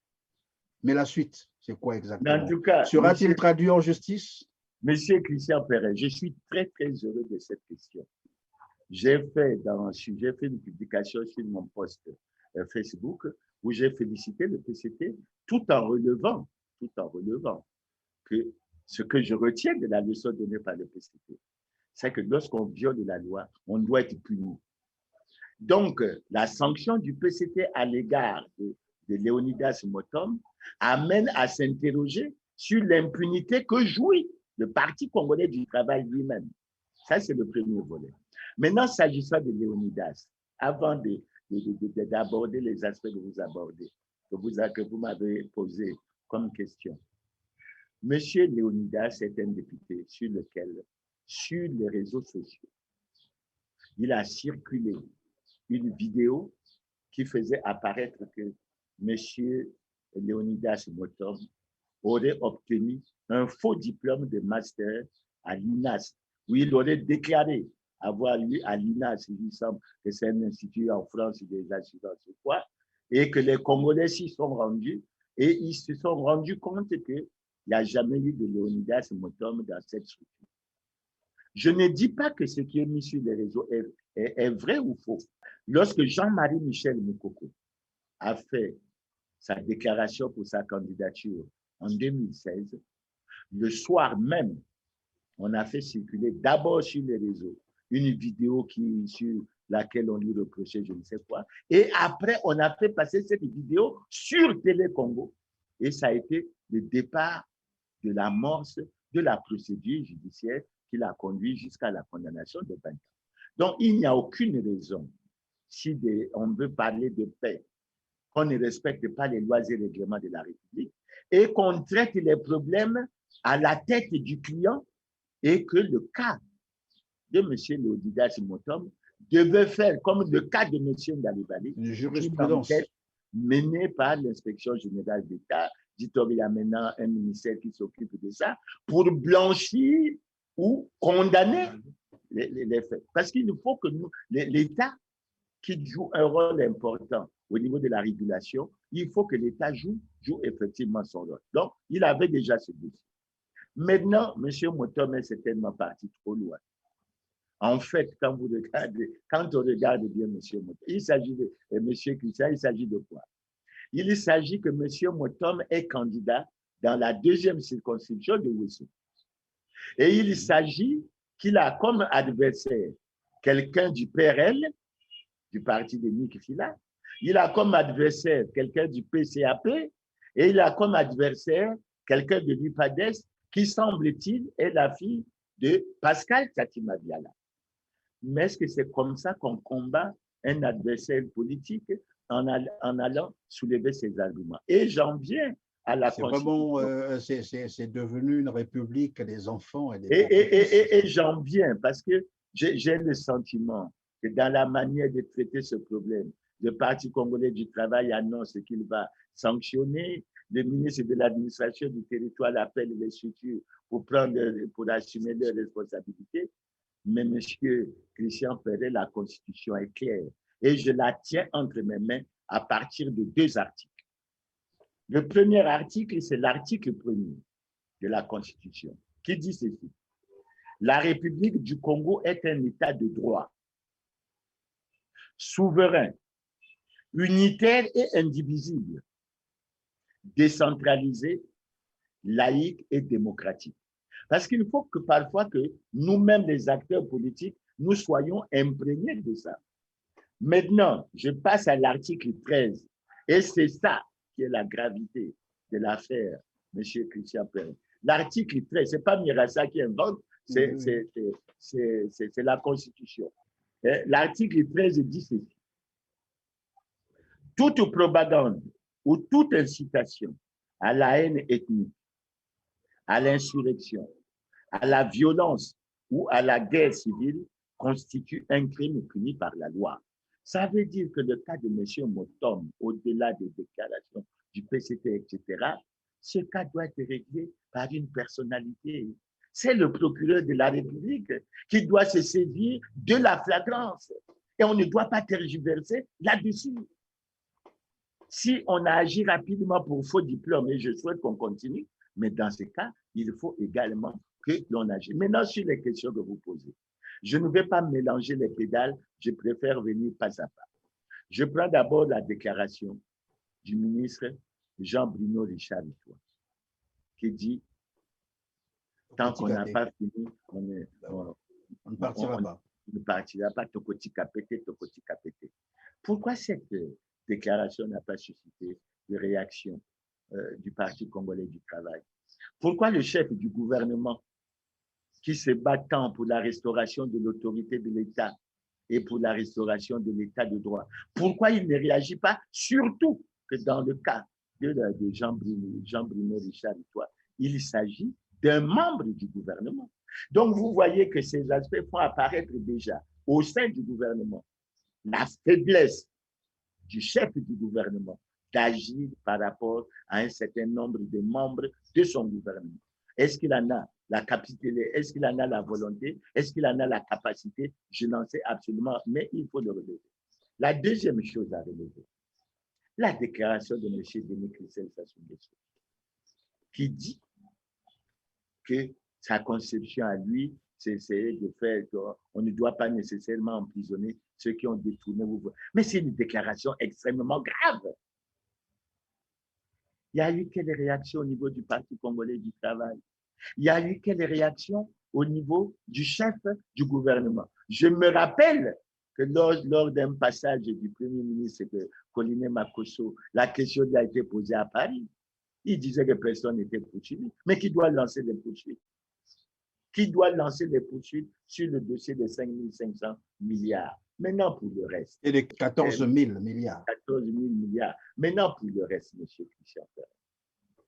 [SPEAKER 2] Mais la suite, c'est quoi
[SPEAKER 1] Mais
[SPEAKER 2] exactement?
[SPEAKER 1] en tout cas,
[SPEAKER 2] Sera-t-il traduit en justice?
[SPEAKER 1] Monsieur Christian Perret, je suis très, très heureux de cette question. J'ai fait une publication sur mon post Facebook où j'ai félicité le PCT tout en relevant que ce que je retiens de la leçon donnée par le PCT, c'est que lorsqu'on viole la loi, on doit être puni. Donc, la sanction du PCT à l'égard de Léonidas Motom amène à s'interroger sur l'impunité que jouit le Parti congolais du travail lui-même. Ça, c'est le premier volet. Maintenant, s'agissant de Léonidas, avant d'aborder les aspects que vous abordez, que vous m'avez posé comme question, Monsieur Léonidas est un député sur lequel, sur les réseaux sociaux, il a circulé une vidéo qui faisait apparaître que Monsieur Léonidas Motom aurait obtenu un faux diplôme de master à l'INAS, où il aurait déclaré avoir eu à l'INAS, il me semble que c'est un institut en France des assurances ou quoi, et que les Congolais s'y sont rendus, et ils se sont rendus compte qu'il n'y a jamais eu de Léonidas Motom dans cette structure. Je ne dis pas que ce qui est mis sur les réseaux est vrai ou faux. Lorsque Jean-Marie Michel Moukoko a fait sa déclaration pour sa candidature en 2016, le soir même, on a fait circuler d'abord sur les réseaux une vidéo sur laquelle on lui reprochait je ne sais quoi, et après on a fait passer cette vidéo sur Télé Congo, et ça a été le départ de l'amorce de la procédure judiciaire qui l'a conduit jusqu'à la condamnation de 20 ans. Donc il n'y a aucune raison, si on veut parler de paix, qu'on ne respecte pas les lois et règlements de la République et qu'on traite les problèmes à la tête du client, et que le cas de M. Léonidas Motom devait faire comme le cas de M. Ngalibali,
[SPEAKER 2] Une jurisprudence
[SPEAKER 1] menée par l'inspection générale d'État. Dit-on, il y a maintenant un ministère qui s'occupe de ça pour blanchir ou condamner les faits. Parce qu'il faut que l'État, qui joue un rôle important au niveau de la régulation, il faut que l'État joue effectivement son rôle. Donc, il avait déjà ce dossier. Maintenant, M. Motom est certainement parti trop loin. En fait, quand on regarde bien M. Motom, il s'agit de M. Christian, il s'agit de quoi? Il s'agit que M. Motom est candidat dans la deuxième circonscription de Ouessou. Et il s'agit qu'il a comme adversaire quelqu'un du PRL, du parti de Nick Fila, il a comme adversaire quelqu'un du PCAP, et il a comme adversaire quelqu'un de l'UPADES, qui semble-t-il est la fille de Pascal Katima Biala. Mais est-ce que c'est comme ça qu'on combat un adversaire politique en allant soulever ses arguments? Et j'en viens à la Constitution.
[SPEAKER 2] C'est devenu une république des enfants et des
[SPEAKER 1] et j'en viens parce que j'ai le sentiment que dans la manière de traiter ce problème, le Parti congolais du travail annonce qu'il va sanctionner, le ministre de l'administration du territoire appelle les structures pour assumer leurs responsabilités. Mais M. Christian Perret, la Constitution est claire et je la tiens entre mes mains à partir de 2 articles. Le premier article, c'est l'article 1er de la Constitution qui dit ceci. La République du Congo est un État de droit, souverain, unitaire et indivisible, décentralisé, laïque et démocratique. Parce qu'il faut que parfois que nous-mêmes, les acteurs politiques, nous soyons imprégnés de ça. Maintenant, je passe à l'article 13, et c'est ça qui est la gravité de l'affaire, M. Christian Perret. L'article 13, ce n'est pas Mirassa qui invente, c'est la Constitution. L'article 13 dit ceci. Toute propagande ou toute incitation à la haine ethnique, à l'insurrection, à la violence ou à la guerre civile constitue un crime puni par la loi. Ça veut dire que le cas de M. Motom, au-delà des déclarations du PCT, etc., ce cas doit être réglé par une personnalité. C'est le procureur de la République qui doit se saisir de la flagrance. Et on ne doit pas tergiverser là-dessus. Si on a agi rapidement pour faux diplôme, et je souhaite qu'on continue, mais dans ce cas, il faut également que l'on agisse. Maintenant, sur les questions que vous posez, je ne vais pas mélanger les pédales, je préfère venir pas à pas. Je prends d'abord la déclaration du ministre Jean-Bruno Richard Litois, qui dit tant qu'on n'a pas fini, on
[SPEAKER 2] ne partira pas.
[SPEAKER 1] On ne partira pas, tokoti kapete, tokoti kapete. Pourquoi cette déclaration n'a pas suscité de réaction du Parti congolais du travail? Pourquoi le chef du gouvernement, qui se bat tant pour la restauration de l'autorité de l'État et pour la restauration de l'État de droit, pourquoi il ne réagit pas, surtout que dans le cas de Jean-Bruno Richard Litois, il s'agit d'un membre du gouvernement. Donc, vous voyez que ces aspects font apparaître déjà au sein du gouvernement la faiblesse du chef du gouvernement d'agir par rapport à un certain nombre de membres de son gouvernement. Est-ce qu'il en a la capacité, est-ce qu'il en a la volonté, est-ce qu'il en a la capacité? Je n'en sais absolument, mais il faut le relever. La deuxième chose à relever, la déclaration de M. Denis Christel Sassou Nguesso, qui dit que sa conception à lui, c'est de faire qu'on ne doit pas nécessairement emprisonner ceux qui ont détourné. Mais c'est une déclaration extrêmement grave. Il y a eu quelle réaction au niveau du Parti congolais du travail? Il y a eu quelle réaction au niveau du chef du gouvernement? Je me rappelle que lors d'un passage du Premier ministre Colline Makosso, la question lui a été posée à Paris. Il disait que personne n'était poursuivi. Mais qui doit lancer les poursuites? Qui doit lancer les poursuites sur le dossier de 5 500 milliards? Maintenant, pour le reste.
[SPEAKER 2] Et les 14 000 milliards.
[SPEAKER 1] 14 000 milliards. Maintenant, pour le reste, M. Christian Ferrer,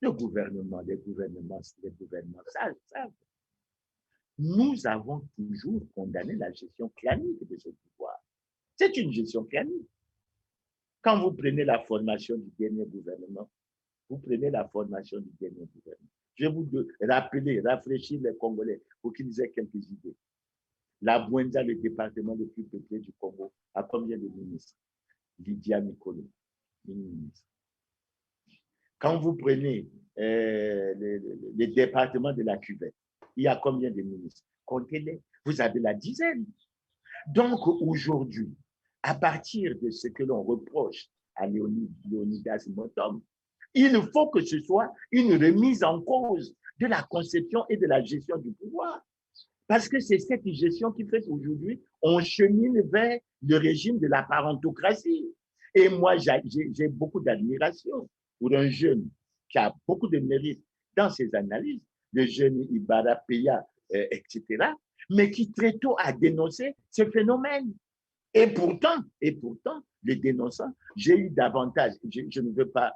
[SPEAKER 1] le gouvernement, les gouvernements savent. Nous avons toujours condamné la gestion clanique de ce pouvoir. C'est une gestion clanique. Quand vous prenez la formation du dernier gouvernement, je vais vous rappeler, rafraîchir les Congolais pour qu'ils aient quelques idées. La Bouenza, le département le plus peuplé du Congo, a combien de ministres? Lydia Mikolo, ministre. Quand vous prenez les départements de la Cuvette, il y a combien de ministres? Comptez-les. Vous avez la dizaine. Donc, aujourd'hui, à partir de ce que l'on reproche à Léonidas Motom, il faut que ce soit une remise en cause de la conception et de la gestion du pouvoir. Parce que c'est cette gestion qui fait qu'aujourd'hui, on chemine vers le régime de la parentocratie. Et moi, j'ai beaucoup d'admiration pour un jeune qui a beaucoup de mérite dans ses analyses, le jeune Ibarra Peya, etc., mais qui très tôt a dénoncé ce phénomène. Et pourtant, les dénonçants, j'ai eu davantage, je ne veux pas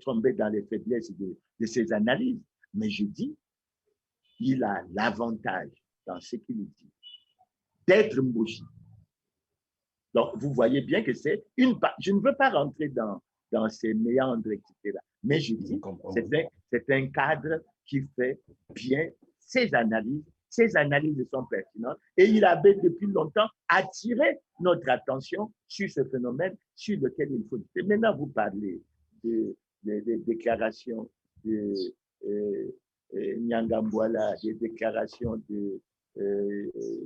[SPEAKER 1] tomber dans les faiblesses de ces analyses, mais je dis, il a l'avantage dans ce qu'il dit d'être Mbouchi. Donc, vous voyez bien que c'est une part. Je ne veux pas rentrer dans ces méandres, etc. Mais je dis, c'est un cadre qui fait bien ses analyses. Ses analyses sont pertinentes et il avait depuis longtemps attiré notre attention sur ce phénomène sur lequel il faut discuter. Maintenant, vous parlez des déclarations de Nyangambouala, des déclarations de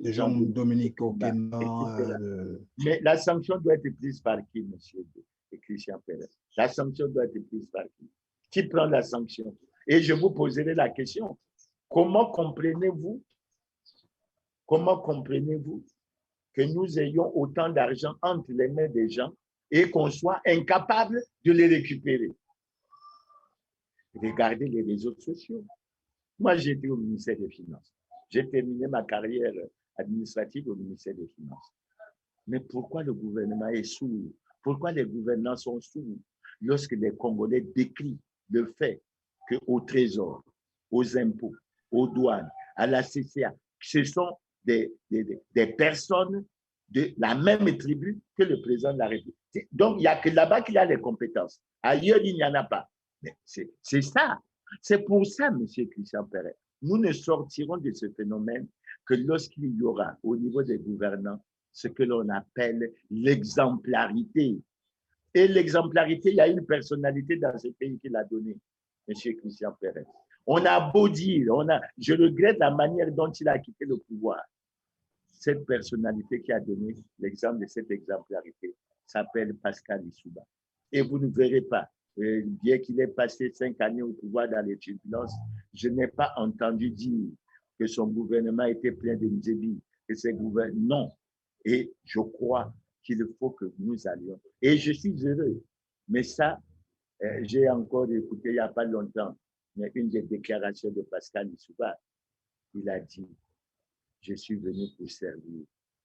[SPEAKER 2] Jean-Dominique
[SPEAKER 1] Mais la sanction doit être prise par qui, monsieur Christian Ferrer? La sanction doit être prise par qui? Qui prend la sanction? Et je vous poserai la question. Comment comprenez-vous que nous ayons autant d'argent entre les mains des gens et qu'on soit incapable de les récupérer? Regardez les réseaux sociaux. Moi, j'étais au ministère des Finances. J'ai terminé ma carrière administrative au ministère des Finances. Mais pourquoi le gouvernement est sourd? Pourquoi les gouvernants sont sourds lorsque les Congolais décrient le fait qu'au Trésor, aux impôts, aux douanes, à la CCA, ce sont des personnes de la même tribu que le président de la République. Donc, il n'y a que là-bas qu'il a les compétences. Ailleurs, il n'y en a pas. C'est ça. C'est pour ça, M. Christian Ferrer, nous ne sortirons de ce phénomène que lorsqu'il y aura au niveau des gouvernants ce que l'on appelle l'exemplarité. Et l'exemplarité, il y a une personnalité dans ce pays qui l'a donné, M. Christian Pérez. On a beau dire, je regrette la manière dont il a quitté le pouvoir. Cette personnalité qui a donné l'exemple de cette exemplarité s'appelle Pascal Lissouba. Et vous ne verrez pas, bien qu'il ait passé 5 années au pouvoir dans les turbulences, je n'ai pas entendu dire que son gouvernement était plein de miséricorde, que ses gouvernements. Non. Et je crois qu'il faut que nous allions. Et je suis heureux. Mais ça, j'ai encore écouté il n'y a pas longtemps une des déclarations de Pascal Lissouba. Il a dit, je suis venu pour servir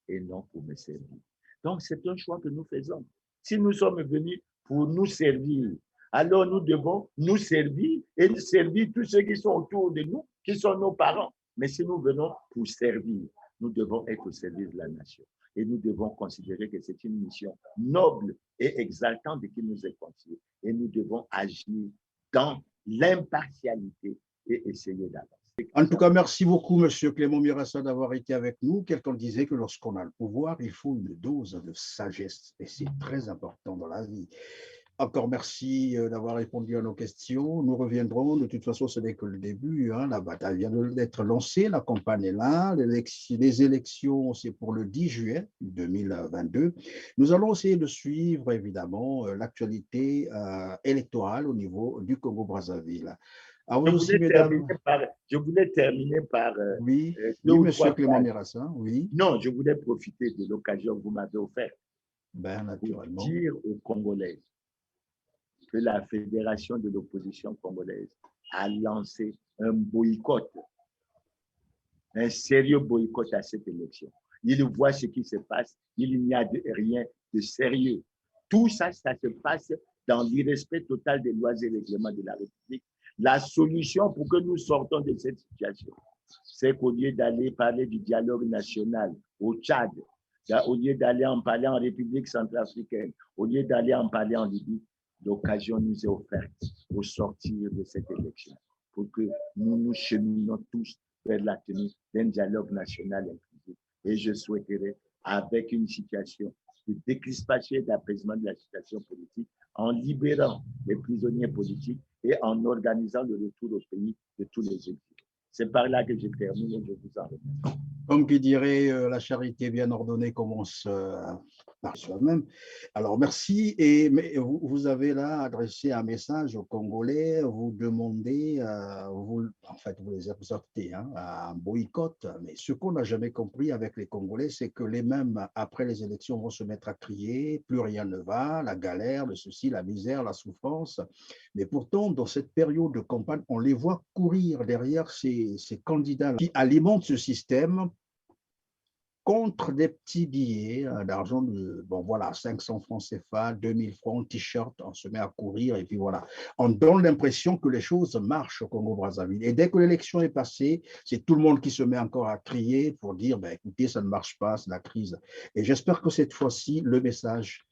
[SPEAKER 1] et non pour me servir. Donc, c'est un choix que nous faisons. Si nous sommes venus pour nous servir, alors nous devons nous servir et servir tous ceux qui sont autour de nous, qui sont nos parents. Mais si nous venons pour servir, nous devons être au service de la nation. Et nous devons considérer que c'est une mission noble et exaltante qui nous est confiée. Et nous devons agir dans l'impartialité et essayer d'avancer.
[SPEAKER 2] En tout cas, merci beaucoup, M. Clément Mirassa, d'avoir été avec nous. Quelqu'un disait que lorsqu'on a le pouvoir, il faut une dose de sagesse. Et c'est très important dans la vie. Encore merci d'avoir répondu à nos questions. Nous reviendrons. De toute façon, ce n'est que le début. Hein. La bataille vient d'être lancée. La campagne est là. Les élections, c'est pour le 10 juillet 2022. Nous allons essayer de suivre, évidemment, l'actualité électorale au niveau du Congo-Brazzaville.
[SPEAKER 1] Je voulais terminer par
[SPEAKER 2] oui, M. Clément Mirassa, oui.
[SPEAKER 1] Non, je voulais profiter de l'occasion que vous m'avez offerte
[SPEAKER 2] naturellement.
[SPEAKER 1] Pour dire aux Congolais que la Fédération de l'opposition congolaise a lancé un boycott, un sérieux boycott à cette élection. Ils voient ce qui se passe, il n'y a rien de sérieux. Tout ça, ça se passe dans l'irrespect total des lois et règlements de la République. La solution pour que nous sortons de cette situation, c'est qu'au lieu d'aller parler du dialogue national au Tchad, au lieu d'aller en parler en République centrafricaine, au lieu d'aller en parler en Libye, l'occasion nous est offerte pour sortir de cette élection, pour que nous nous cheminions tous vers la tenue d'un dialogue national inclusif. Et je souhaiterais, avec une situation de décrispation et d'apaisement de la situation politique, en libérant les prisonniers politiques et en organisant le retour au pays de tous les exilés. C'est par là que je termine et je vous en remercie.
[SPEAKER 2] Comme qui dirait, la charité bien ordonnée commence par soi-même. Alors, merci. Mais vous avez là adressé un message aux Congolais, vous demandez, en fait, vous les exhortez à un boycott. Mais ce qu'on n'a jamais compris avec les Congolais, c'est que les mêmes, après les élections, vont se mettre à crier, plus rien ne va, la galère, le souci, la misère, la souffrance. Mais pourtant, dans cette période de campagne, on les voit courir derrière ces candidats qui alimentent ce système contre des petits billets d'argent de, 500 francs CFA, 2000 francs, t-shirt, on se met à courir et puis voilà. On donne l'impression que les choses marchent au Congo-Brazzaville. Et dès que l'élection est passée, c'est tout le monde qui se met encore à crier pour dire, écoutez, ça ne marche pas, c'est la crise. Et j'espère que cette fois-ci, le message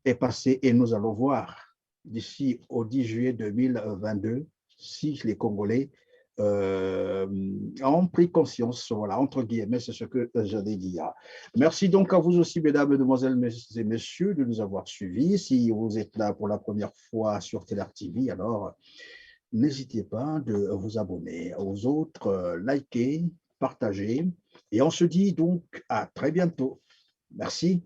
[SPEAKER 2] est passé et nous allons voir d'ici au 10 juillet 2022 si les Congolais ont pris conscience, voilà, entre guillemets, c'est ce que j'allais dire. Merci donc à vous aussi, mesdames, mesdemoiselles et messieurs, de nous avoir suivis. Si vous êtes là pour la première fois sur Télar TV, alors n'hésitez pas de vous abonner. Aux autres, likez, partagez. Et on se dit donc à très bientôt. Merci.